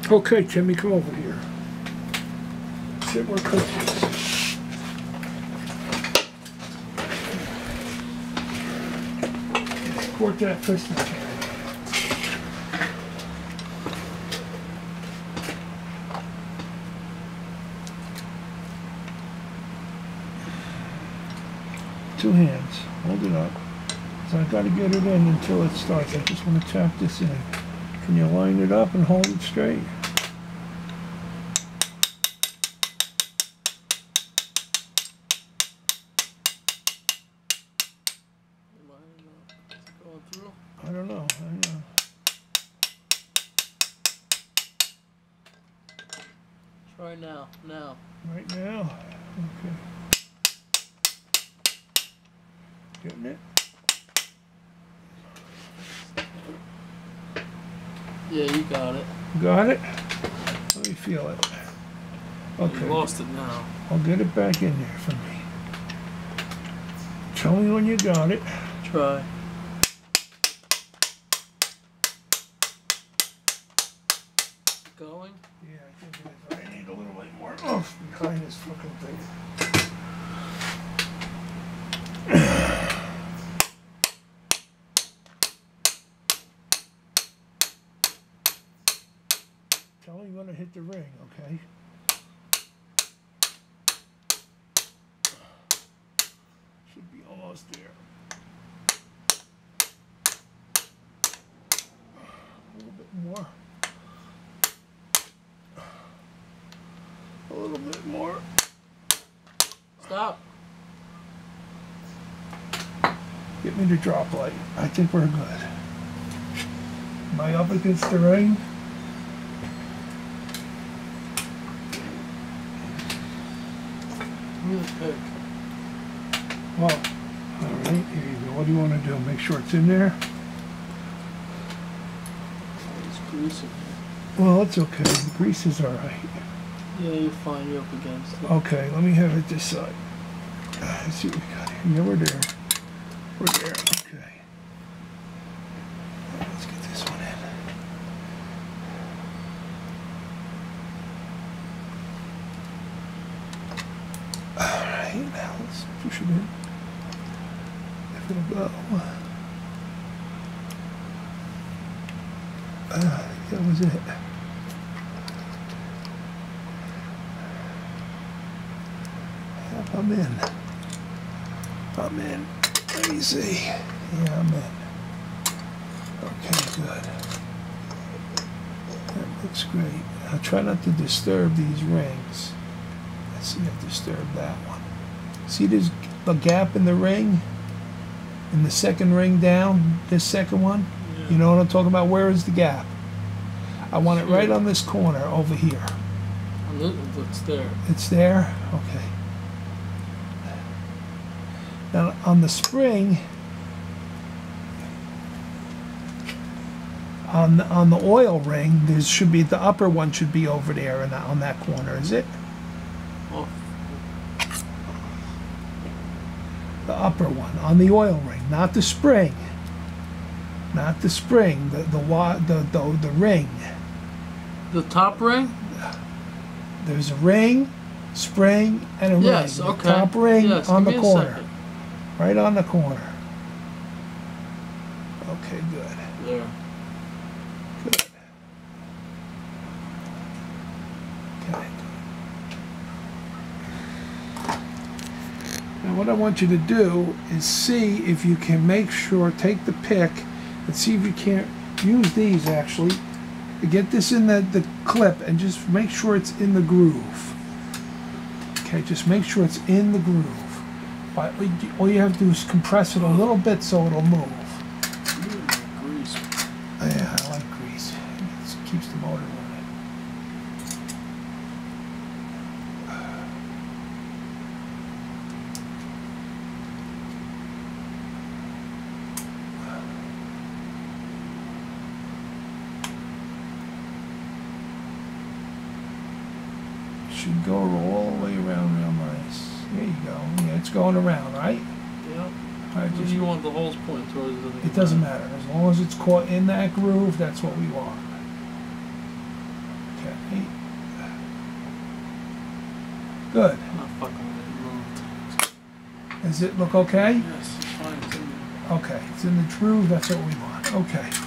Okay, Timmy, come over here. Sit where Chris is. Support that piston can. Two hands. Hold it up. So I got to get it in until it starts. I just want to tap this in. Can you line it up and hold it straight? I don't know. Try now. Right now? Okay. Getting it? Yeah, you got it. Got it? Let me feel it. Okay. You lost it now. I'll get it back in there for me. Tell me when you got it. Try. Going? Yeah, I think it is. I need a little bit more oomph behind this fucking thing. Tell me when to hit the ring, okay? Should be almost there. A little bit more. A little bit more. Stop. Get me the drop light. I think we're good. Am I up against the ring? Really quick. Well, alright, here you go. What do you want to do? Make sure it's in there? It's greasy. Well, it's okay. The grease is alright. Yeah, you're fine. You're up against it. Okay, let me have it this side. Let's see what we got here. Yeah, we're there. We're there. Okay. Let's get this one in. Alright, now let's push it in. If it'll go. I think that was it. I'm in. I'm in. Let me see. Yeah, I'm in. Okay, good. That looks great. Now try not to disturb these rings. Let's see if I disturb that one. See there's a gap in the ring? In the second ring down? This second one? Yeah. You know what I'm talking about? Where is the gap? I want it right on this corner over here. It's there. It's there? Okay. Now on the spring, on the oil ring, there should be the upper one should be over there and on that corner. Is it? Oh. The upper one on the oil ring, not the spring. Not the spring. The ring. The top ring. There's a ring, spring, and a ring. Yes. The Okay. top ring yes, on give the me a corner. second. Right on the corner. Okay, good. There. Good. Okay. Now what I want you to do is see if you can make sure, take the pick and see if you can't use these actually to get this in the clip and just make sure it's in the groove. Okay, just make sure it's in the groove. All you have to do is compress it a little bit so it'll move. Grease. Yeah, I like grease. It keeps the motor running. should go all the way around real nice. There you go. Yeah, it's going around, right? Yep. All right, just, You want the holes pointing towards the it doesn't matter. As long as it's caught in that groove, that's what we want. Okay. Good. I'm not fucking with it. Does it look okay? Yes, it's fine. It's in there. Okay, it's in the groove, that's what we want. Okay.